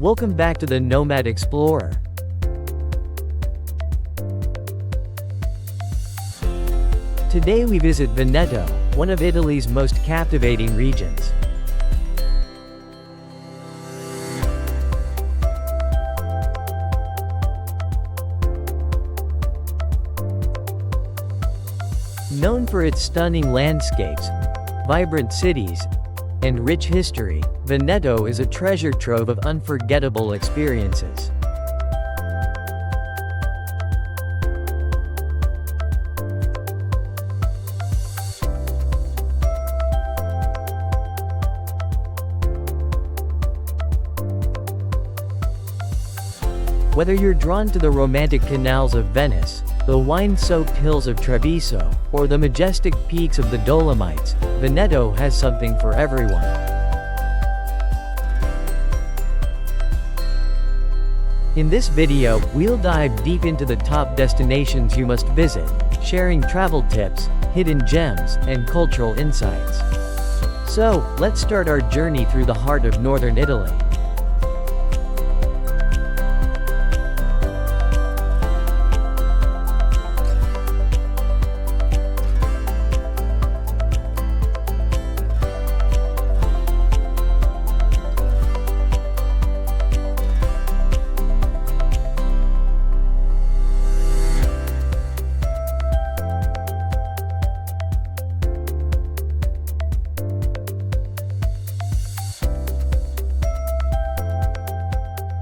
Welcome back to the Nomad Explorer. Today we visit Veneto, one of Italy's most captivating regions. Known for its stunning landscapes, vibrant cities, and rich history, Veneto is a treasure trove of unforgettable experiences. Whether you're drawn to the romantic canals of Venice, the wine-soaked hills of Treviso, or the majestic peaks of the Dolomites, Veneto has something for everyone. In this video, we'll dive deep into the top destinations you must visit, sharing travel tips, hidden gems, and cultural insights. So, let's start our journey through the heart of northern Italy.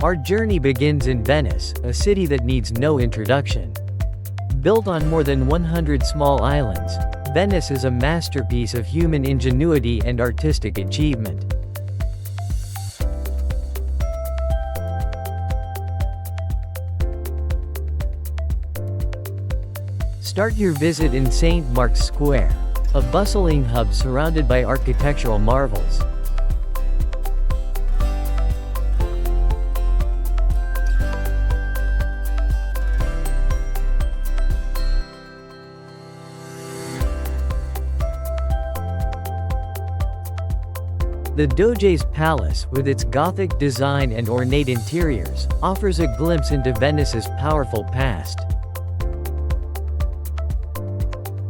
Our journey begins in Venice, a city that needs no introduction. Built on more than 100 small islands, Venice is a masterpiece of human ingenuity and artistic achievement. Start your visit in St. Mark's Square, a bustling hub surrounded by architectural marvels. The Doge's Palace, with its Gothic design and ornate interiors, offers a glimpse into Venice's powerful past.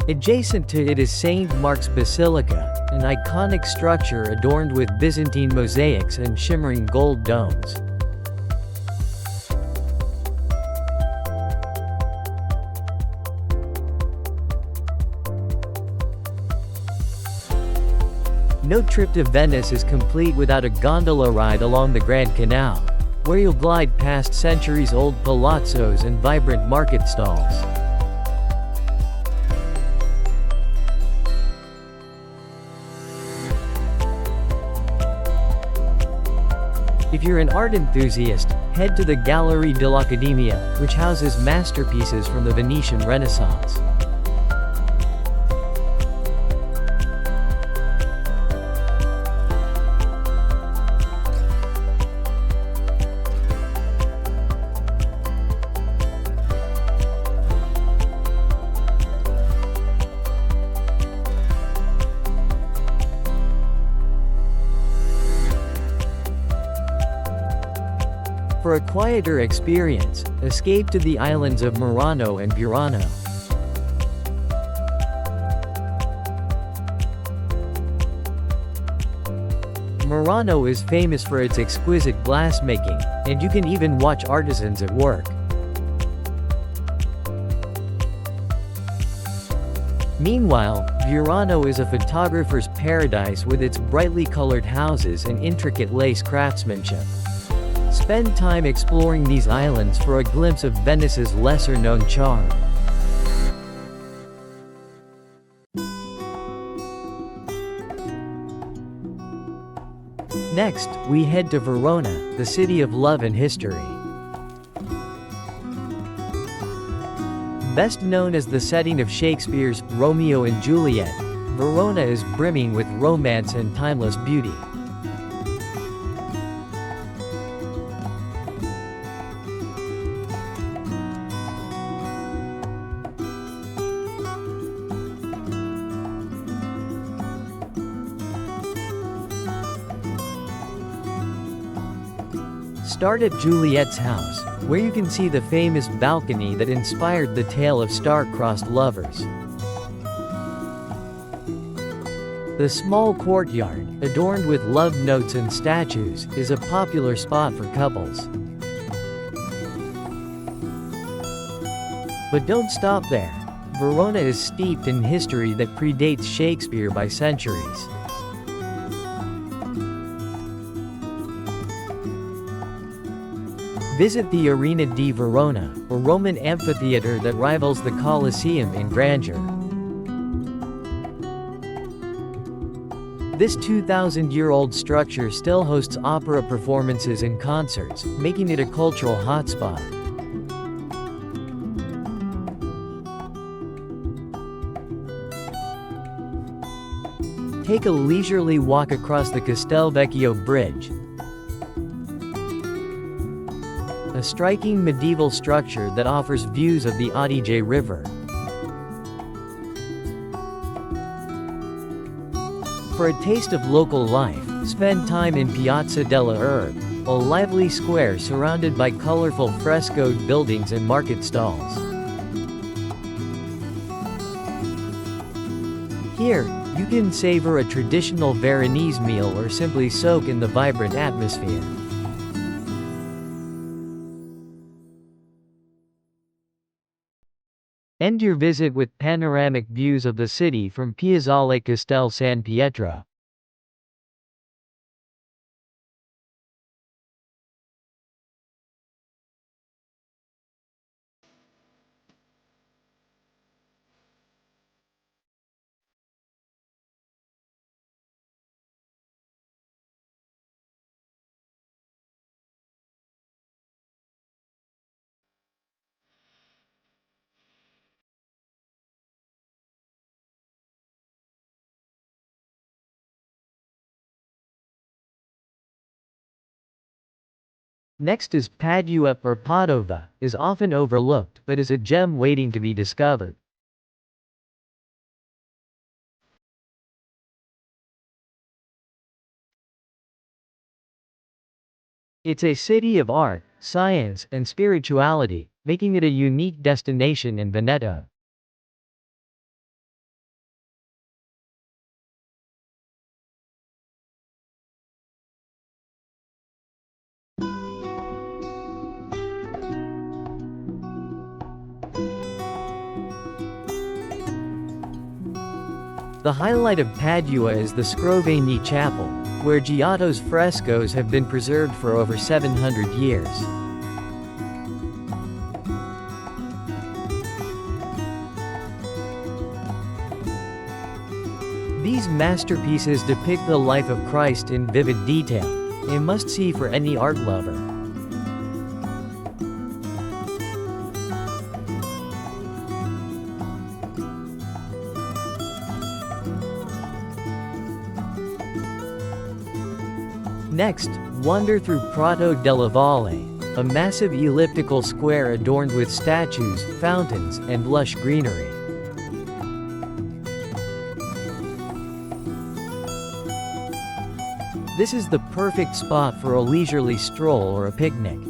Adjacent to it is St. Mark's Basilica, an iconic structure adorned with Byzantine mosaics and shimmering gold domes. No trip to Venice is complete without a gondola ride along the Grand Canal, where you'll glide past centuries-old palazzos and vibrant market stalls. If you're an art enthusiast, head to the Gallery dell'Accademia, which houses masterpieces from the Venetian Renaissance. For a quieter experience, escape to the islands of Murano and Verona. Murano is famous for its exquisite glassmaking, and you can even watch artisans at work. Meanwhile, Verona is a photographer's paradise with its brightly colored houses and intricate lace craftsmanship. Spend time exploring these islands for a glimpse of Venice's lesser-known charm. Next, we head to Verona, the city of love and history. Best known as the setting of Shakespeare's Romeo and Juliet, Verona is brimming with romance and timeless beauty. Start at Juliet's house, where you can see the famous balcony that inspired the tale of star-crossed lovers. The small courtyard, adorned with love notes and statues, is a popular spot for couples. But don't stop there. Verona is steeped in history that predates Shakespeare by centuries. Visit the Arena di Verona, a Roman amphitheater that rivals the Colosseum in grandeur. This 2,000-year-old structure still hosts opera performances and concerts, making it a cultural hotspot. Take a leisurely walk across the Castelvecchio Bridge, a striking medieval structure that offers views of the Adige River. For a taste of local life, spend time in Piazza della Erbe, a lively square surrounded by colorful frescoed buildings and market stalls. Here, you can savor a traditional Veronese meal or simply soak in the vibrant atmosphere. End your visit with panoramic views of the city from Piazzale Castel San Pietro. Next is Padua or Padova, is often overlooked but is a gem waiting to be discovered. It's a city of art, science, and spirituality, making it a unique destination in Veneto. The highlight of Padua is the Scrovegni Chapel, where Giotto's frescoes have been preserved for over 700 years. These masterpieces depict the life of Christ in vivid detail, a must-see for any art lover. Next, wander through Prato della Valle, a massive elliptical square adorned with statues, fountains, and lush greenery. This is the perfect spot for a leisurely stroll or a picnic.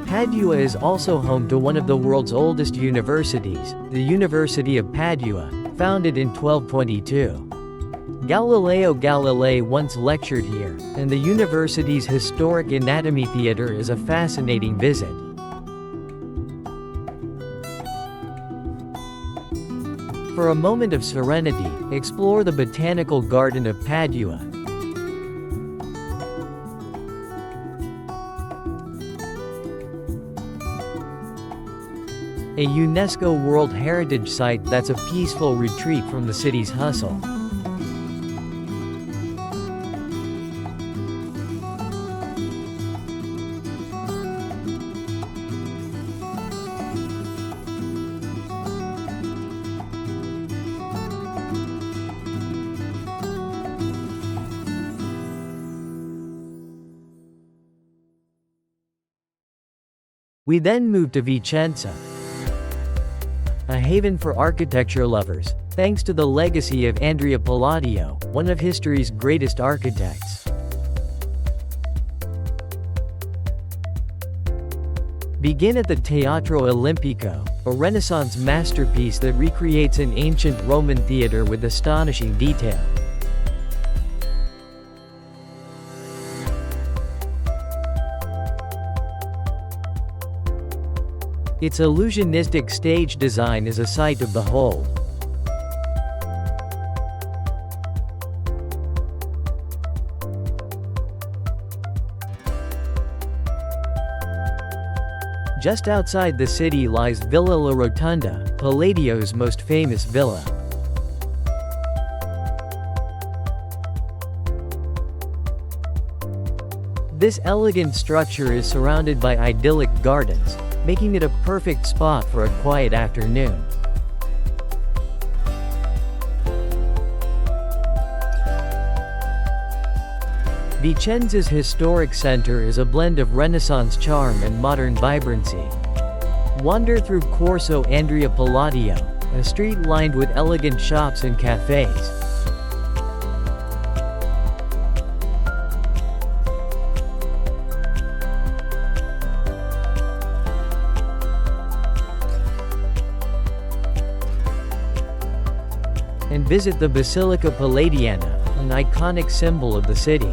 Padua is also home to one of the world's oldest universities, the University of Padua, founded in 1222. Galileo Galilei once lectured here, and the university's historic anatomy theater is a fascinating visit. For a moment of serenity, explore the Botanical Garden of Padua. A UNESCO World Heritage Site that's a peaceful retreat from the city's hustle. We then move to Vicenza. a haven for architecture lovers, thanks to the legacy of Andrea Palladio, one of history's greatest architects. Begin at the Teatro Olimpico, a Renaissance masterpiece that recreates an ancient Roman theater with astonishing detail. Its illusionistic stage design is a sight to behold. Just outside the city lies Villa La Rotonda, Palladio's most famous villa. This elegant structure is surrounded by idyllic gardens, making it a perfect spot for a quiet afternoon. Vicenza's historic center is a blend of Renaissance charm and modern vibrancy. Wander through Corso Andrea Palladio, a street lined with elegant shops and cafes. And visit the Basilica Palladiana, an iconic symbol of the city.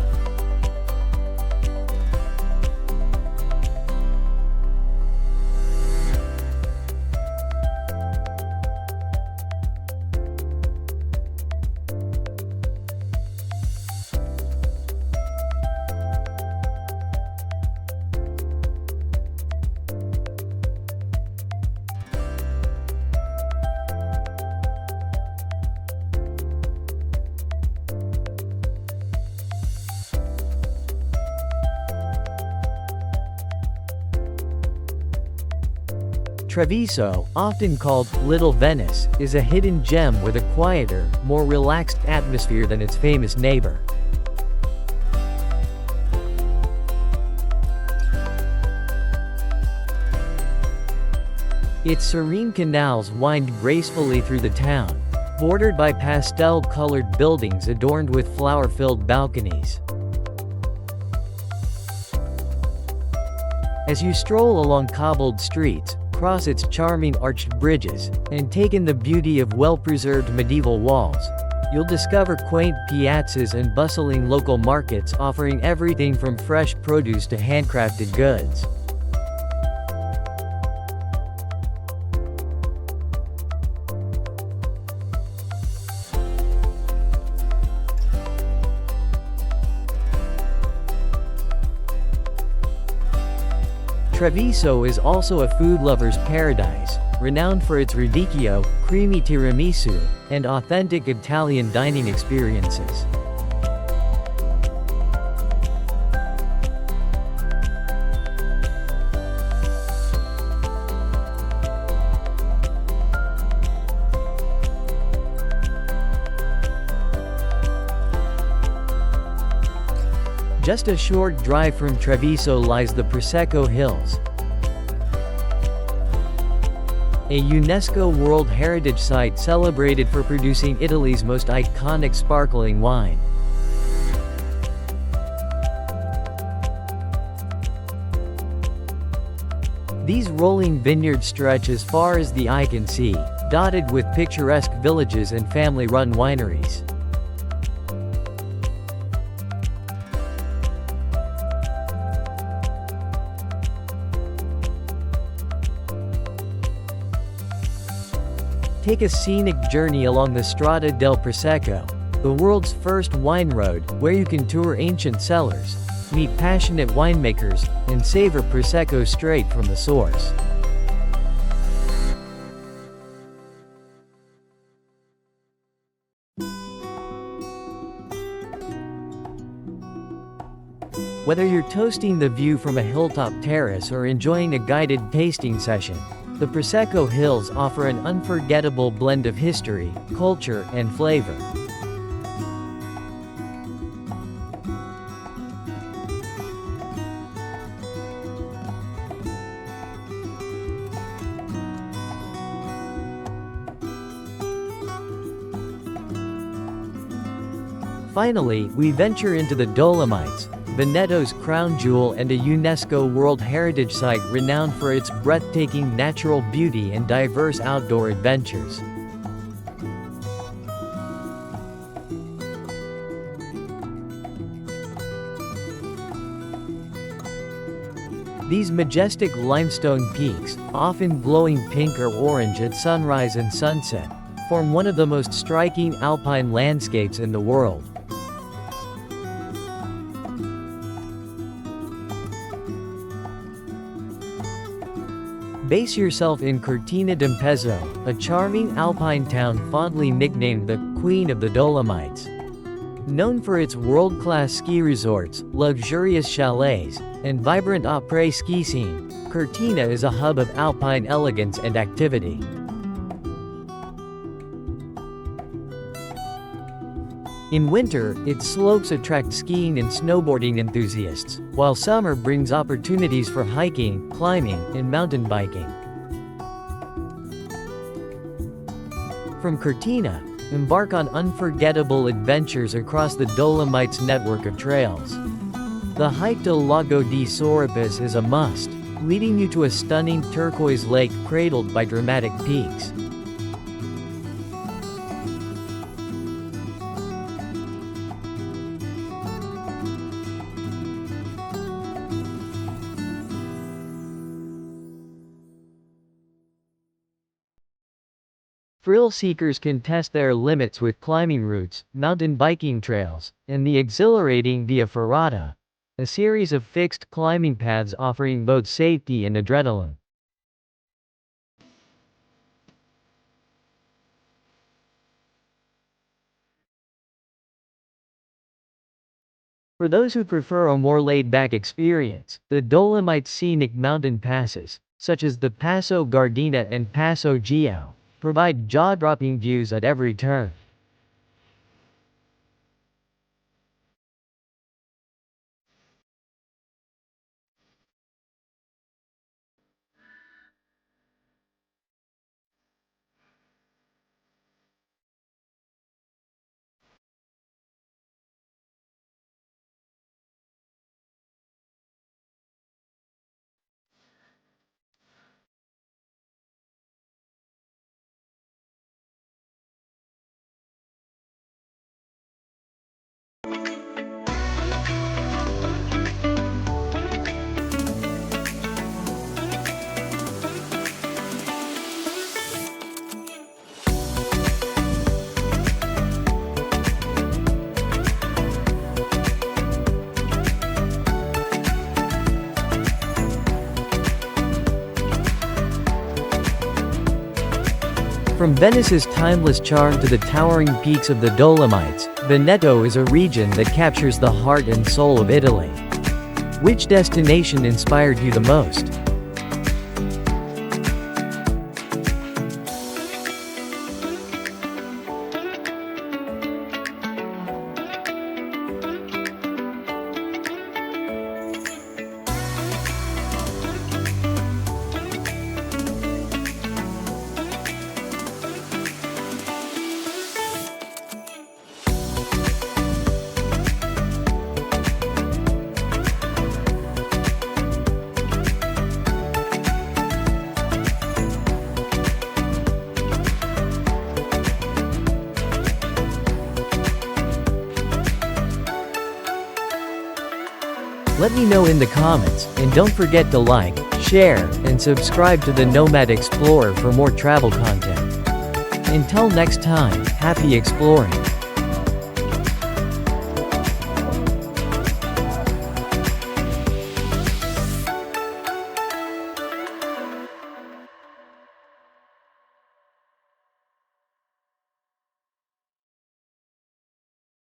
Treviso, often called Little Venice, is a hidden gem with a quieter, more relaxed atmosphere than its famous neighbor. Its serene canals wind gracefully through the town, bordered by pastel-colored buildings adorned with flower-filled balconies. As you stroll along cobbled streets, cross its charming arched bridges, and take in the beauty of well-preserved medieval walls, you'll discover quaint piazzas and bustling local markets offering everything from fresh produce to handcrafted goods. Treviso is also a food lover's paradise, renowned for its radicchio, creamy tiramisu, and authentic Italian dining experiences. Just a short drive from Treviso lies the Prosecco Hills, a UNESCO World Heritage Site celebrated for producing Italy's most iconic sparkling wine. These rolling vineyards stretch as far as the eye can see, dotted with picturesque villages and family-run wineries. Take a scenic journey along the Strada del Prosecco, the world's first wine road, where you can tour ancient cellars, meet passionate winemakers, and savor Prosecco straight from the source. Whether you're toasting the view from a hilltop terrace or enjoying a guided tasting session, the Prosecco Hills offer an unforgettable blend of history, culture, and flavor. Finally, we venture into the Dolomites, Veneto's crown jewel and a UNESCO World Heritage Site renowned for its breathtaking natural beauty and diverse outdoor adventures. These majestic limestone peaks, often glowing pink or orange at sunrise and sunset, form one of the most striking alpine landscapes in the world. Base yourself in Cortina d'Ampezzo, a charming alpine town fondly nicknamed the Queen of the Dolomites. Known for its world-class ski resorts, luxurious chalets, and vibrant après ski scene, Cortina is a hub of alpine elegance and activity. In winter, its slopes attract skiing and snowboarding enthusiasts, while summer brings opportunities for hiking, climbing, and mountain biking. From Cortina, embark on unforgettable adventures across the Dolomites network of trails. The hike to Lago di Sorapis is a must, leading you to a stunning turquoise lake cradled by dramatic peaks. Thrill seekers can test their limits with climbing routes, mountain biking trails, and the exhilarating Via Ferrata, a series of fixed climbing paths offering both safety and adrenaline. For those who prefer a more laid-back experience, the Dolomites' scenic mountain passes, such as the Passo Gardena and Passo Gio, provide jaw-dropping views at every turn. From Venice's timeless charm to the towering peaks of the Dolomites, Veneto is a region that captures the heart and soul of Italy. Which destination inspired you the most? Let me know in the comments, and don't forget to like, share, and subscribe to the Nomad Explorer for more travel content. Until next time, happy exploring!